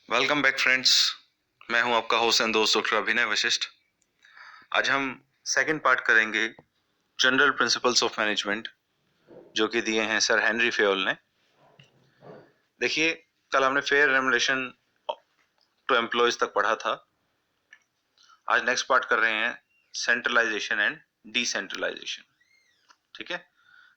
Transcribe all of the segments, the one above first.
Welcome back friends. मैं हूं आपका होस्ट एंड दोस्त डॉक्टर अभिनय वशिष्ठ। आज हम सेकंड पार्ट करेंगे जनरल प्रिंसिपल्स ऑफ मैनेजमेंट, जो कि दिए हैं सर हेनरी फेयोल ने। देखिए, कल हमने फेयर रेमुनरेशन टू एम्प्लॉयज तक पढ़ा था। आज नेक्स्ट पार्ट कर रहे हैं सेंट्रलाइजेशन एंड डिसेंट्रलाइजेशन। ठीक है,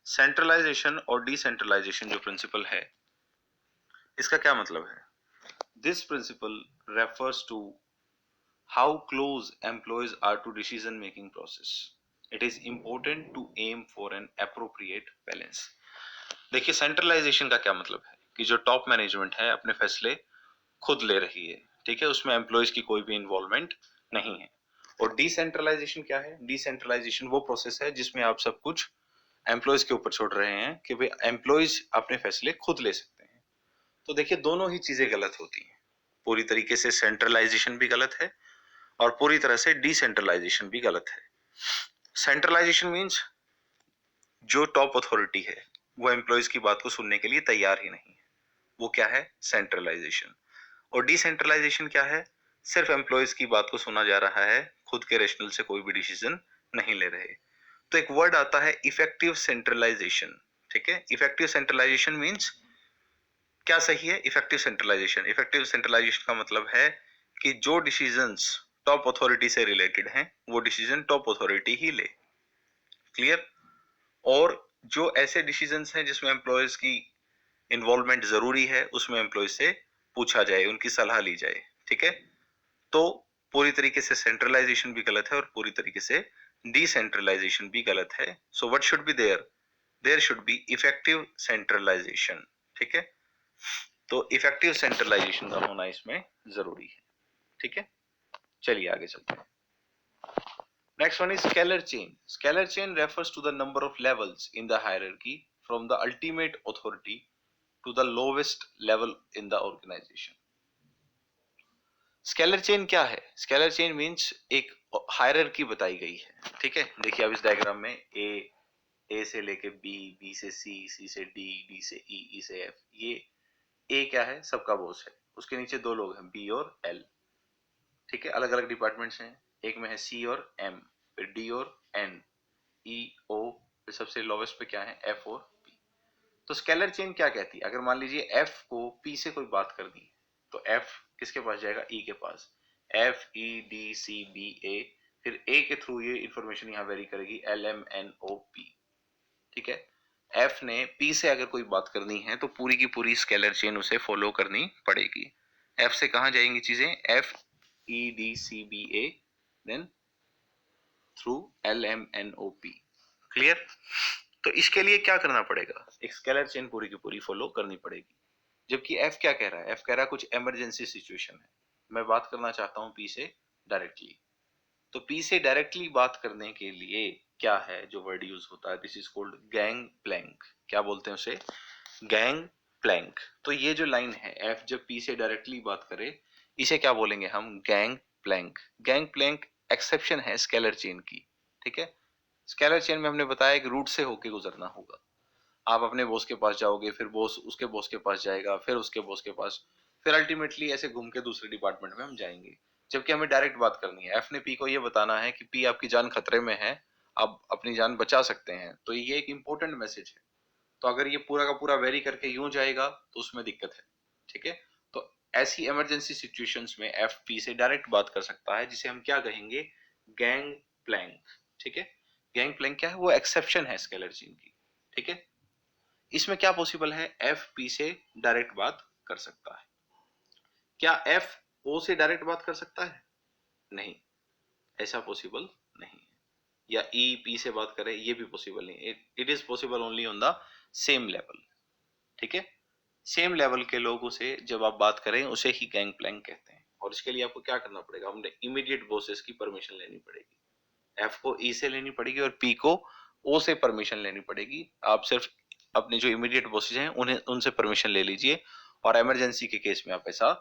सेंट्रलाइजेशन और डिसेंट्रलाइजेशन जो प्रिंसिपल है, इसका क्या मतलब है? This principle refers to how close employees are to decision making process. It is important to aim for an appropriate balance. देखिए, सेंट्रलाइजेशन का क्या मतलब है कि जो टॉप मैनेजमेंट है अपने फैसले खुद ले रही है। ठीक है, उसमें एम्प्लॉयज की कोई भी इन्वॉल्वमेंट नहीं है। और डिसेंट्रलाइजेशन क्या है? डिसेंट्रलाइजेशन वो प्रोसेस है जिसमें आप सब कुछ एम्प्लॉयज के ऊपर छोड़ रहे हैं कि भाई एम्प्लॉयज अपने फैसले खुद ले सकते हैं। तो देखिए, दोनों ही चीजें गलत होती हैं। पूरी तरीके से सेंट्रलाइजेशन भी गलत है और पूरी तरह से डिसेंट्रलाइजेशन भी गलत है। सेंट्रलाइजेशन मींस जो टॉप अथॉरिटी है वो एम्प्लॉयज की बात को सुनने के लिए तैयार ही नहीं है, वो क्या है? सेंट्रलाइजेशन। और डिसेंट्रलाइजेशन क्या है? सिर्फ एम्प्लॉयज की बात को सुना जा रहा है, खुद के रेशनल से कोई भी डिसीजन नहीं ले रहे। तो एक वर्ड आता है इफेक्टिव सेंट्रलाइजेशन। ठीक है, इफेक्टिव सेंट्रलाइजेशन मींस क्या सही है? इफेक्टिव सेंट्रलाइजेशन, इफेक्टिव सेंट्रलाइजेशन का मतलब है कि जो डिसीजंस टॉप अथॉरिटी से रिलेटेड हैं वो डिसीजन टॉप अथॉरिटी ही ले। क्लियर? और जो ऐसे डिसीजंस हैं जिसमें एम्प्लॉयज की इन्वॉल्वमेंट जरूरी है, उसमें एम्प्लॉयज से पूछा जाए, उनकी सलाह ली जाए। ठीक है, तो पूरी तरीके से सेंट्रलाइजेशन भी गलत है और पूरी तरीके से डिसेंट्रलाइजेशन भी गलत है। So what should be there? There should be effective centralization. ठीक है, तो इफेक्टिव सेंट्रलाइजेशन का होना इसमें जरूरी है। ठीक है, चलिए आगे चलते हैं। Next one is scalar chain. Scalar chain refers to the number of levels in the hierarchy from the ultimate authority to the lowest level in the organization. Scalar chain क्या है? स्केलर चेन मींस एक hierarchy बताई गई है। ठीक है, देखिए अब इस डायग्राम में ए से लेके बी, बी से सी से डी, डी से ई से एफ। ये ए क्या है? सबका बॉस है। उसके नीचे दो लोग हैं, बी और एल। ठीक है, अलग अलग डिपार्टमेंट्स हैं। एक में है सी और एम, फिर डी और एन, ई ओ, फिर सबसे लोवेस्ट पे क्या है? एफ और पी। तो स्केलर चेन क्या कहती है? अगर मान लीजिए एफ को पी से कोई बात करनी है तो एफ किसके पास जाएगा? ई के पास। F E D C B A, फिर ए के थ्रू ये इंफॉर्मेशन यहाँ वेरी करेगी, L M N O P. ठीक है, एफ ने पी से अगर कोई बात करनी है तो पूरी की पूरी स्केलर चेन उसे फॉलो करनी पड़ेगी। एफ से कहां जाएंगी चीजें? F E D C B A, then through L M N O P. Clear? तो इसके लिए क्या करना पड़ेगा? एक स्केलर चेन पूरी की पूरी फॉलो करनी पड़ेगी। जबकि एफ क्या कह रहा है? एफ कह रहा है कुछ इमरजेंसी सिचुएशन है, मैं बात करना चाहता हूं पी से डायरेक्टली। तो पी से डायरेक्टली बात करने के लिए क्या है जो वर्ड यूज होता है? This is called gang plank. क्या बोलते हैं उसे? Gang plank. तो ये जो लाइन है, एफ जब पी से डायरेक्टली बात करे, इसे क्या बोलेंगे हम? Gang plank. Gang plank exception है स्केलर चेन की। ठीक है, स्केलर चेन में हमने बताया कि रूट से होके गुजरना होगा। आप अपने बॉस के पास जाओगे, फिर बॉस उसके बॉस के पास जाएगा, फिर उसके बॉस के पास, फिर अल्टीमेटली ऐसे घूम के दूसरे डिपार्टमेंट में हम जाएंगे। जबकि हमें डायरेक्ट बात करनी है। एफ ने पी को ये बताना है कि पी आपकी जान खतरे में है, आप अपनी जान बचा सकते हैं। तो ये एक इंपॉर्टेंट मैसेज है। तो अगर ये पूरा का पूरा वेरी करके यूं जाएगा तो उसमें दिक्कत है। ठीक है, तो ऐसी इमरजेंसी सिचुएशंस में एफ पी से डायरेक्ट बात कर सकता है, जिसे हम क्या कहेंगे? Gang plank. ठीक है, गैंग प्लैंक क्या है? वो एक्सेप्शन है स्केलर चेन की। ठीक है, इसमें क्या पॉसिबल है? एफ पी से डायरेक्ट बात कर सकता है। क्या एफ ओ से डायरेक्ट बात कर सकता है? नहीं, ऐसा पॉसिबल नहीं है। या ई पी से बात करे, ये भी पॉसिबल नहीं। It is possible only on the same level. ठीक है, सेम लेवल के लोगों से जब आप बात करें उसे ही गैंग प्लैंक कहते हैं। और इसके लिए आपको क्या करना पड़ेगा? हमने इमीडिएट बॉसेस की परमिशन लेनी पड़ेगी। एफ को ई से लेनी पड़ेगी और पी को ओ से परमिशन लेनी पड़ेगी। आप सिर्फ अपने जो इमीडिएट बॉसेस हैं उन्हें उनसे परमिशन ले लीजिए और इमरजेंसी के केस में आप ऐसा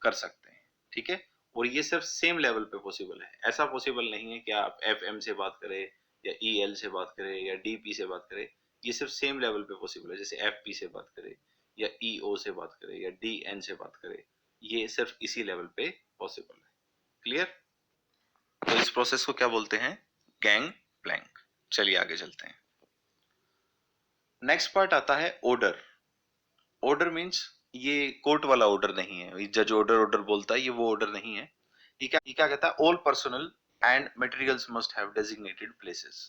कर सकते हैं। ठीक है, और ये सिर्फ सेम लेवल पे पॉसिबल है। ऐसा पॉसिबल नहीं है कि आप एफ एम से बात करें या ई एल से बात करें या डी पी से बात करें। ये सिर्फ सेम लेवल पे पॉसिबल है। जैसे एफ पी से बात करें या ई ओ से बात करें या डी एन से बात करें, ये सिर्फ इसी लेवल पे पॉसिबल है। क्लियर? तो इस प्रोसेस को क्या बोलते हैं? Gang plank. चलिए आगे चलते हैं। नेक्स्ट पार्ट आता है ऑर्डर। ऑर्डर मीन्स ये कोर्ट वाला ऑर्डर नहीं है, जज ऑर्डर ऑर्डर बोलता है, ये वो ऑर्डर नहीं है। ये क्या कहता है? All personal and materials must have designated places.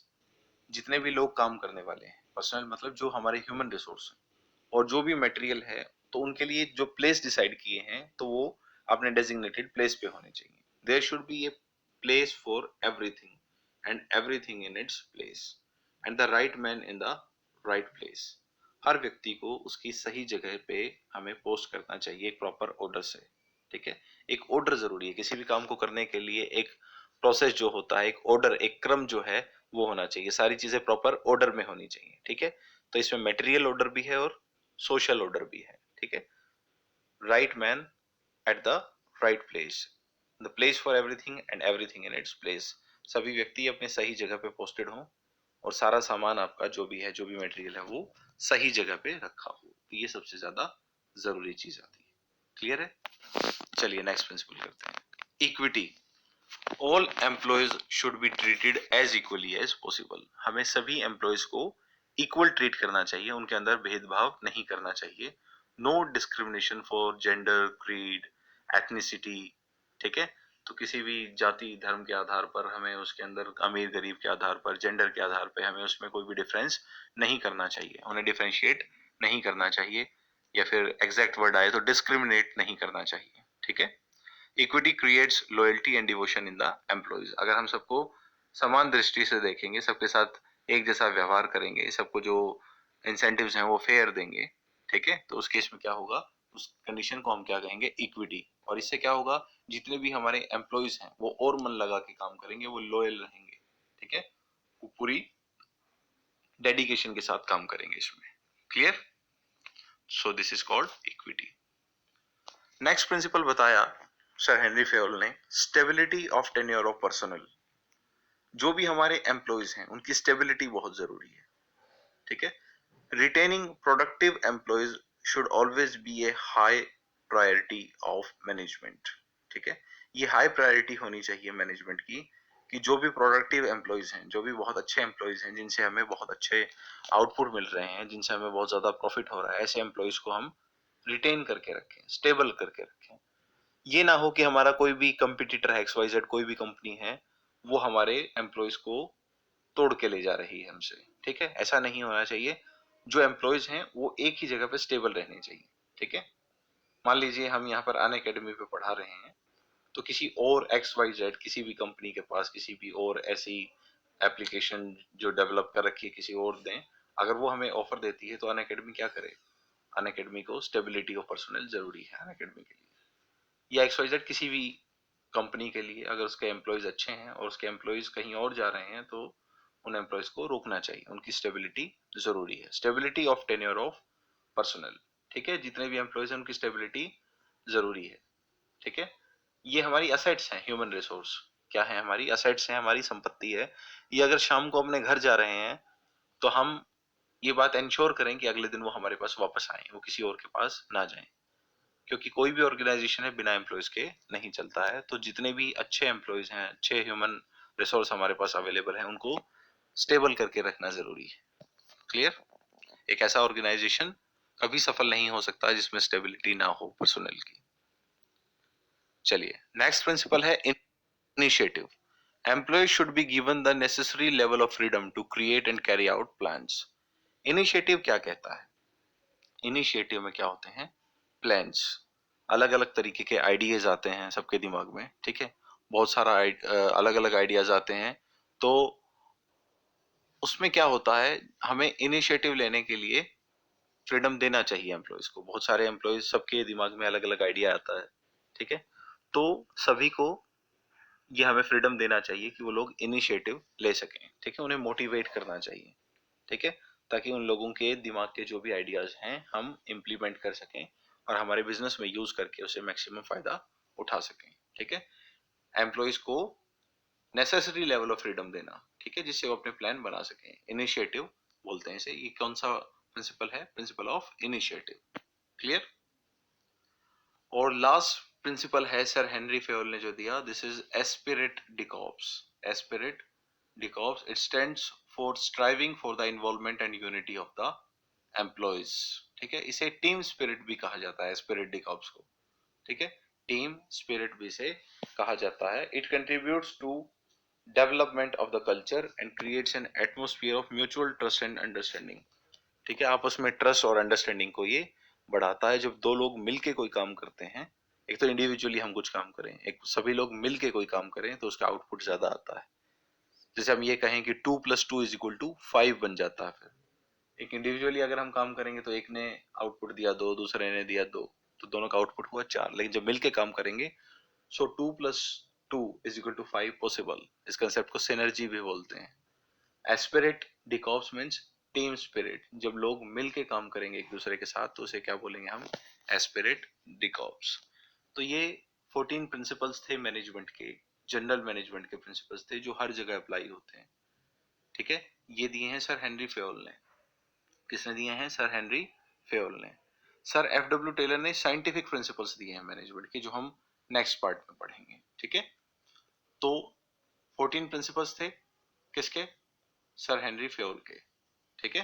जितने भी लोग काम करने वाले हैं, पर्सनल मतलब जो हमारे ह्यूमन रिसोर्स हैं, और जो भी मटेरियल है, तो उनके लिए जो प्लेस डिसाइड किए हैं तो वो अपने डेजिग्नेटेड प्लेस पे होने चाहिए। There should be a place for everything and everything in its place and the right man in the right place. हर व्यक्ति को उसकी सही जगह पे हमें पोस्ट करना चाहिए एक प्रॉपर ऑर्डर से। ठीक है? एक ऑर्डर जरूरी है किसी भी काम को करने के लिए। एक प्रोसेस जो होता है, एक ऑर्डर, एक क्रम जो है वो होना चाहिए। सारी चीजें प्रॉपर ऑर्डर में होनी चाहिए। ठीक है? तो इसमें मटेरियल ऑर्डर भी है और सोशल ऑर्डर भी है। ठीक है? Right man at the right place, the place for everything and everything in its place. सभी व्यक्ति अपने सही जगह पे पोस्टेड हों और सारा सामान आपका जो भी है, जो भी मटेरियल है, वो सही जगह पे रखा हो। तो ये सबसे ज्यादा जरूरी चीज आती है। क्लियर है? चलिए नेक्स्ट प्रिंसिपल करते हैं। Equity. All employees should be treated as equally as possible. हमें सभी एम्प्लॉयज को इक्वल ट्रीट करना चाहिए, उनके अंदर भेदभाव नहीं करना चाहिए। No discrimination for gender, creed, ethnicity. ठीक है? तो किसी भी जाति धर्म के आधार पर हमें उसके अंदर अमीर गरीब के आधार पर, जेंडर के आधार पर हमें उसमें कोई भी डिफरेंस नहीं करना चाहिए, उन्हें डिफरेंशिएट नहीं करना चाहिए, या फिर एग्जैक्ट वर्ड आए तो डिस्क्रिमिनेट नहीं करना चाहिए। ठीक है? Equity creates loyalty and devotion in the employees. अगर हम सबको समान दृष्टि से देखेंगे, सबके साथ एक जैसा व्यवहार करेंगे, सबको जो इंसेंटिव्स हैं वो फेयर देंगे, ठीक है, तो उस केस में क्या होगा? उस कंडीशन को हम क्या कहेंगे? इक्विटी। और इससे क्या होगा? जितने भी हमारे एम्प्लॉयज हैं वो और मन लगा के काम करेंगे, वो लॉयल रहेंगे। ठीक है? वो पूरी डेडिकेशन के साथ काम करेंगे इसमें। Clear? So this is called equity. Next principle बताया सर हेनरी फेयोल ने, stability of tenure of personal. जो भी हमारे एम्प्लॉयज हैं उनकी स्टेबिलिटी बहुत जरूरी है। ठीक है? Retaining productive employees should always be A high priority of management. ठीक है? ये हाई प्रायोरिटी होनी चाहिए मैनेजमेंट की, कि जो भी प्रोडक्टिव एम्प्लॉयज हैं, जो भी बहुत अच्छे एम्प्लॉयज हैं, जिनसे हमें बहुत अच्छे आउटपुट मिल रहे हैं, जिनसे हमें बहुत ज्यादा प्रॉफिट हो रहा है, ऐसे एम्प्लॉयज को हम रिटेन करके रखें, स्टेबल करके रखें। ये ना हो कि हमारा कोई भी कंपटीटर है, XYZ कोई भी कंपनी है, वो हमारे एम्प्लॉयज को तोड़ के ले जा रही है हमसे। ठीक है? ऐसा नहीं होना चाहिए। जो एम्प्लॉयज हैं वो एक ही जगह पे स्टेबल रहने चाहिए। ठीक है? मान लीजिए हम यहाँ पर अनअकैडमी पे पढ़ा रहे हैं, तो किसी और XYZ किसी भी कंपनी के पास किसी भी और ऐसी एप्लीकेशन जो डेवलप कर रखी है किसी और दें, अगर वो हमें ऑफर देती है तो अनअकैडमी क्या करे? अनअकैडमी को स्टेबिलिटी ऑफ पर्सनल जरूरी है अनअकैडमी के लिए। या XYZ किसी भी कंपनी के लिए, अगर उसके एम्प्लॉयज अच्छे हैं और उसके एम्प्लॉयज कहीं और जा रहे हैं, तो उन एम्प्लॉयज को रोकना चाहिए। उनकी स्टेबिलिटी जरूरी है। Stability of tenure of personal. ठीक है? जितने भी एम्प्लॉयज हैं उनकी स्टेबिलिटी जरूरी है। ठीक है? ये हमारी असेट्स हैं, ह्यूमन रिसोर्स क्या है? हमारी असेट्स हैं, हमारी संपत्ति है। ये अगर शाम को अपने घर जा रहे हैं तो हम ये बात इंश्योर करें कि अगले दिन वो हमारे पास वापस आए, वो किसी और के पास ना जाए, क्योंकि कोई भी ऑर्गेनाइजेशन है बिना एम्प्लॉयज के नहीं चलता है। तो जितने भी अच्छे एम्प्लॉयज हैं, अच्छे ह्यूमन रिसोर्स हमारे पास अवेलेबल है, उनको स्टेबल करके रखना जरूरी है। क्लियर? एक ऐसा ऑर्गेनाइजेशन कभी सफल नहीं हो सकता जिसमें स्टेबिलिटी ना हो पर्सनल की। चलिए नेक्स्ट प्रिंसिपल है initiative. Employees should be given the necessary level of freedom to create and carry out plans. Initiative क्या कहता है? इनिशिएटिव में क्या होते हैं? प्लान्स। अलग अलग तरीके के आइडियाज आते हैं सबके दिमाग में। ठीक है? बहुत सारा अलग अलग आइडियाज आते हैं। तो उसमें क्या होता है? हमें इनिशिएटिव लेने के लिए फ्रीडम देना चाहिए एम्प्लॉयज को। बहुत सारे एम्प्लॉयज, सबके दिमाग में अलग अलग आइडिया आता है। ठीक है? तो सभी को ये हमें फ्रीडम देना चाहिए कि वो लोग इनिशिएटिव ले सकें। ठीक है? उन्हें मोटिवेट करना चाहिए। ठीक है? ताकि उन लोगों के दिमाग के जो भी आइडियाज हैं हम इम्प्लीमेंट कर सकें और हमारे बिजनेस में यूज करके उसे मैक्सिमम फायदा उठा सकें। ठीक है? एम्प्लॉयज को नेसेसरी लेवल ऑफ फ्रीडम देना, ठीक है, जिससे वो अपने प्लान बना सकें। इनिशिएटिव बोलते हैं इसे। ये कौन सा प्रिंसिपल है? Principle of initiative. क्लियर? और लास्ट प्रिंसिपल है सर हेनरी फेयोल ने जो दिया, this is esprit de corps. Esprit de corps, it stands for striving for the involvement and unity of the employees. ठीक है, इसे टीम स्पिरिट भी कहा जाता है, एस्पिरिट डिकॉप्स को। ठीक है, टीम स्पिरिट भी से कहा जाता है। It contributes to development of the culture and creates an atmosphere of mutual trust and understanding. ठीक है, आपस में ट्रस्ट और अंडरस्टैंडिंग को ये बढ़ाता है। जब दो लोग मिलके कोई काम करते हैं, एक तो इंडिविजुअली हम कुछ काम करें, एक सभी लोग मिलके कोई काम करें, तो उसका आउटपुट ज्यादा आता है। जैसे हम ये कहें कि 2+2=5 बन जाता है। फिर एक इंडिविजुअली अगर हम काम करेंगे तो एक ने आउटपुट दिया 2, दूसरे ने दिया 2, तो दोनों का आउटपुट हुआ 4। लेकिन जब मिलके काम करेंगे, सो 2+2=5 पॉसिबल। इस कंसेप्ट को सिनर्जी भी बोलते हैं। Esprit de corps means team spirit. जब लोग मिलके काम करेंगे एक दूसरे के साथ, तो उसे क्या बोलेंगे हम? एस्पिरिट डिकॉप्स। तो ये 14 प्रिंसिपल्स थे मैनेजमेंट के, जनरल मैनेजमेंट के प्रिंसिपल्स थे जो हर जगह अप्लाई होते हैं। ठीक है, ये दिए हैं सर हेनरी फेयोल ने। किसने दिए हैं? सर हेनरी फेयोल ने। Sir F.W.. टेलर ने साइंटिफिक प्रिंसिपल्स दिए हैं मैनेजमेंट के, जो हम नेक्स्ट पार्ट में पढ़ेंगे। ठीक है, तो 14 प्रिंसिपल्स थे किसके? सर हेनरी फेयोल के। ठीक है,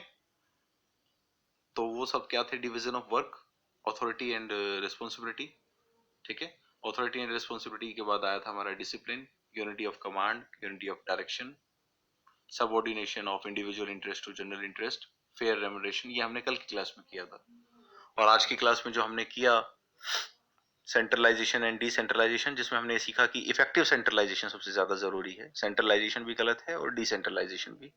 तो वो सब क्या थे? Division of work, authority and responsibility. ठीक है, ऑथोरिटी एंड रिस्पॉन्सिबिलिटी के बाद आया था हमारा discipline, unity of command, unity of direction, subordination of individual interest to general interest, fair remuneration. ये हमने कल की क्लास में किया था। और आज की क्लास में जो हमने किया, सेंट्रलाइजेशन एंड डिसेंट्रलाइजेशन, जिसमें हमने सीखा कि इफेक्टिव सेंट्रलाइजेशन सबसे ज्यादा जरूरी है, सेंट्रलाइजेशन भी गलत है और डिसेंट्रलाइजेशन भी।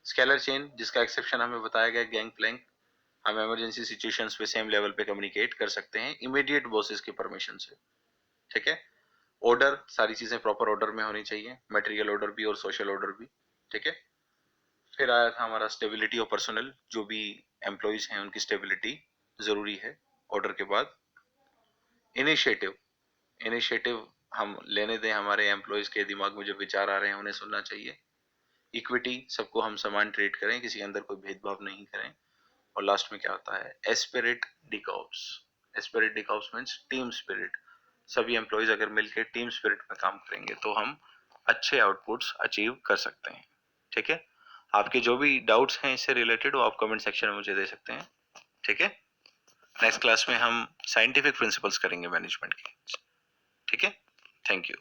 स्केलर चेन, जिसका एक्सेप्शन हमें बताया गया गैंग प्लैंक, हम इमरजेंसी सिचुएशंस पे सेम लेवल पे कम्युनिकेट कर सकते हैं इमीडिएट बॉसेस की परमिशन से। ठीक है, ऑर्डर, सारी चीजें प्रॉपर ऑर्डर में होनी चाहिए, मटेरियल ऑर्डर भी और सोशल ऑर्डर भी। ठीक है, फिर आया था हमारा स्टेबिलिटी ऑफ पर्सनल, जो भी एम्प्लॉइज हैं उनकी स्टेबिलिटी जरूरी है ऑर्डर के बाद। इनिशिएटिव, इनिशिएटिव हम लेने दें, हमारे एम्प्लॉयज के दिमाग में जो विचार आ रहे हैं उन्हें सुनना चाहिए। इक्विटी, सबको हम समान ट्रीट करें, किसी के अंदर कोई भेदभाव नहीं करें। और लास्ट में क्या होता है? Esprit de corps. Esprit de corps means team spirit. सभी एम्प्लॉयज अगर मिलकर टीम स्पिरिट में काम करेंगे तो हम अच्छे आउटपुट्स अचीव कर सकते हैं। ठीक है, आपके जो भी डाउट्स हैं इससे रिलेटेड, वो आप कमेंट सेक्शन में मुझे दे सकते हैं। ठीक है, नेक्स्ट क्लास में हम साइंटिफिक प्रिंसिपल्स करेंगे मैनेजमेंट के। ठीक है, थैंक यू।